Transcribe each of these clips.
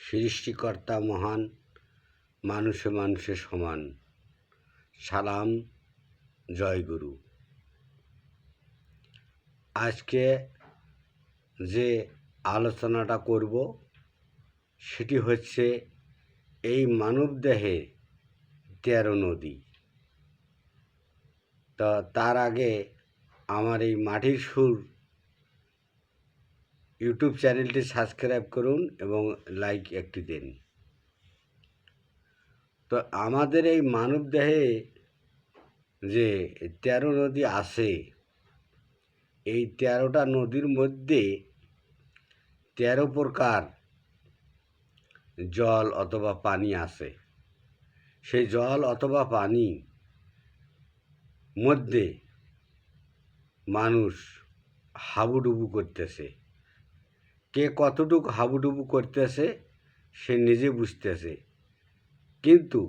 সৃষ্টিকর্তা মহান, মানুষে মানুষে সমান। সালাম, জয় গুরু। আজকে যে আলোচনাটা করব সেটি হচ্ছে এই মানবদেহে 13 নদী। তা তার আগে আমার এই মাটির সুর ইউটিউব চ্যানেলটি সাবস্ক্রাইব করুন এবং লাইক একটি দিন। তো আমাদের এই মানবদেহে যে 13 নদী আছে, এই 13টা নদীর মধ্যে 13 প্রকার জল অথবা পানি আছে। সেই জল অথবা পানি মধ্যে মানুষ হাবুডুবু করতেছে। কে কতটুকু হাবুডুবু করতেছে সে নিজে বুঝতেছে, কিন্তু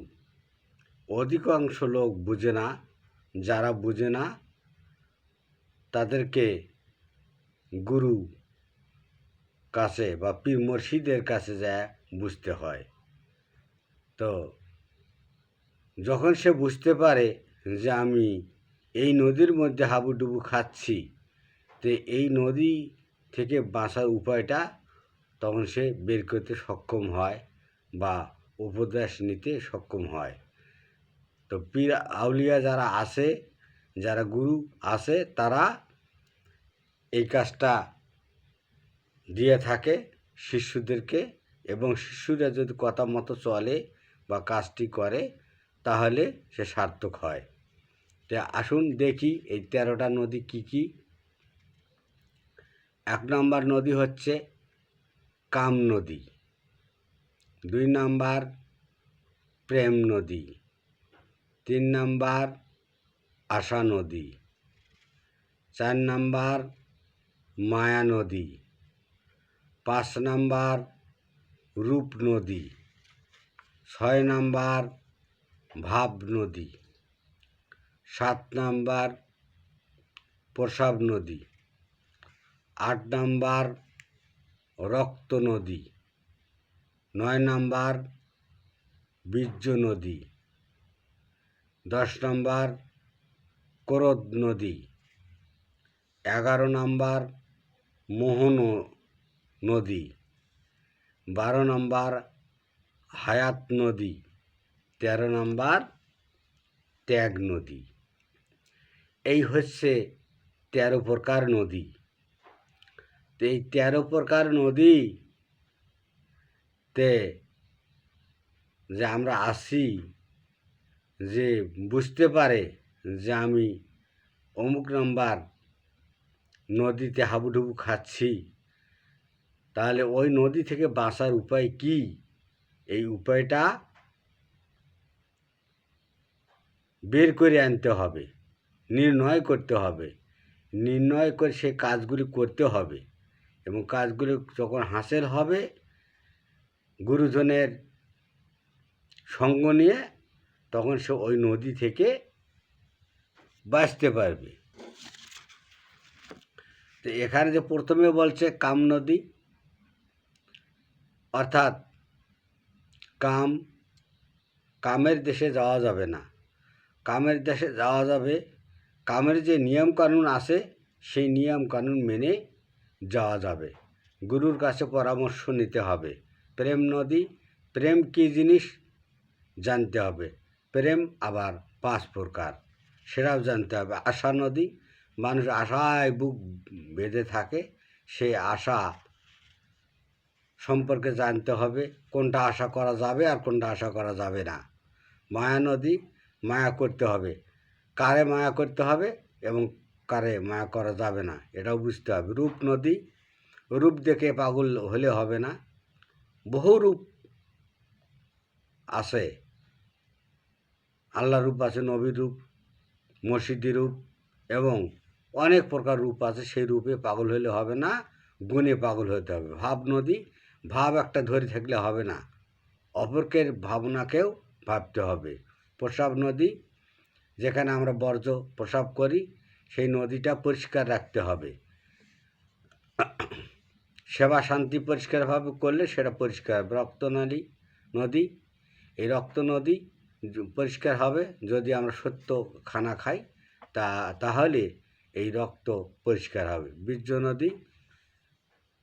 অধিকাংশ লোক বুঝে না। যারা বুঝে না তাদেরকে গুরু কাছে বা পীর মুর্শিদের কাছে যায় বুঝতে হয়। তো যখন সে বুঝতে পারে যে আমি এই নদীর মধ্যে হাবুডুবু খাচ্ছি, তো এই নদী থেকে বাঁচার উপায়টা তখন সে বের করতে সক্ষম হয় বা উপদেশ নিতে সক্ষম হয়। তো পীর আউলিয়া যারা আছে, যারা গুরু আছে, তারা এই কাজটা দিয়ে থাকে শিষ্যদেরকে, এবং শিষ্যরা যদি কথা মতো চলে বা কাজটি করে তাহলে সে সার্থক হয়। তো আসুন দেখি এই 13টা নদী কি কি। 1 নম্বর নদী হচ্ছে কাম নদী, 2 নম্বর প্রেম নদী, 3 নম্বর আশা নদী, 4 নম্বর মায়া নদী, 5 নম্বর রূপ নদী, 6 নম্বর ভাব নদী, 7 নম্বর প্রসাব নদী, 8 নম্বর রক্ত নদী, 9 নম্বর বীর্য নদী, 10 নম্বর ক্রোধ নদী, 11 নম্বর মোহন নদী, 12 নম্বর হায়াত নদী, 13 নম্বর ত্যাগ নদী। এই হচ্ছে 13 প্রকার নদী। তো এই 13 প্রকার নদীতে যে আমরা আসি, যে বুঝতে পারে যে আমি অমুক নম্বর নদীতে হাবুডুবু খাচ্ছি, তাহলে ওই নদী থেকে বাঁচার উপায় কি, এই উপায়টা বের করে আনতে হবে, নির্ণয় করতে হবে। নির্ণয় করে সে কাজগুলি করতে হবে, এবং কাজগুলি যখন হাসিল হবে গুরুজনের সঙ্গ নিয়ে, তখন সে ওই নদী থেকে বাঁচতে পারবে। তো এখানে যে প্রথমে বলছে কাম নদী, অর্থাৎ কামের দেশে যাওয়া যাবে না। কামের দেশে যাওয়া যাবে, কামের যে নিয়মকানুন আছে সেই নিয়মকানুন মেনে যাওয়া যাবে। গুরুর কাছে পরামর্শ নিতে হবে। প্রেম নদী, প্রেম কী জিনিস জানতে হবে। প্রেম আবার 5 প্রকার, সেটাও জানতে হবে। আশা নদী, মানুষ আশায় বুক বেঁধে থাকে, সেই আশা সম্পর্কে জানতে হবে, কোনটা আশা করা যাবে আর কোনটা আশা করা যাবে না। মায়া নদী, মায়া করতে হবে, কারে মায়া করতে হবে এবং কারে মায়া করা যাবে না এটাও বুঝতে হবে। রূপ নদী, রূপ দেখে পাগল হলে হবে না। বহু রূপ আছে, আল্লাহ রূপ আছে, নবী রূপ, মসজিদি রূপ, এবং অনেক প্রকার রূপ আছে। সেই রূপে পাগল হলে হবে না, গুণে পাগল হতে হবে। ভাব নদী, ভাব একটা ধরে থাকলে হবে না, অপরকের ভাবনাকেও ভাবতে হবে। প্রসাব নদী, যেখানে আমরা বর্জ্য প্রসাব করি সেই নদীটা পরিষ্কার রাখতে হবে। সেবা শান্তি পরিষ্কারভাবে করলে সেটা পরিষ্কার হবে। নদী এই রক্ত নদী পরিষ্কার হবে যদি আমরা সত্য খানা খাই, তাহলে এই রক্ত পরিষ্কার হবে। বীর্য নদী,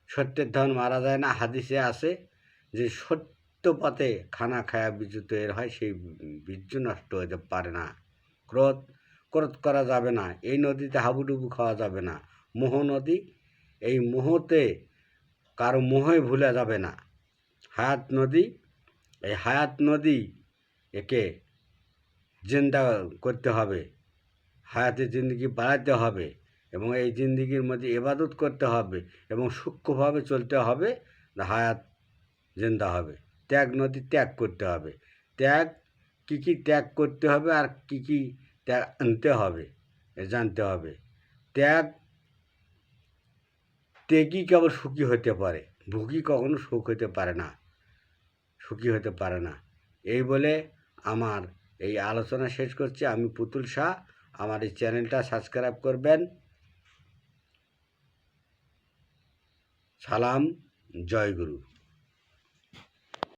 সত্যের ধন মারা যায় না, হাদিসে আছে যে সত্য পথে খানা খায়া বীর্য তৈরি হয়, সেই বীর্য নষ্ট হতে পারে না। ক্রোধ করা যাবে না, এই নদীতে হাবুডুবু খাওয়া যাবে না। মোহ নদী, এই মোহতে কারো মোহে ভুলা যাবে না। হায়াত নদী, এই হায়াত নদী একে জিন্দা করতে হবে, হায়াতের জিন্দগি বাড়াতে হবে এবং এই জিন্দগির মধ্যে ইবাদত করতে হবে এবং সূক্ষ্মভাবে চলতে হবে, হায়াত জিন্দা হবে। ত্যাগ নদী, ত্যাগ করতে হবে। ত্যাগ কী কী ত্যাগ করতে হবে আর কী কী ত্যাগ আনতে হবে জানতে হবে। ত্যাগই কেবল সুখী হতে পারে, ভোগী কখনো সুখ হতে পারে না, সুখী হতে পারে না। এই বলে আমার এই আলোচনা শেষ করছি। আমি পুতুল শাহ। আমার এই চ্যানেলটা সাবস্ক্রাইব করবেন। সালাম, জয় গুরু।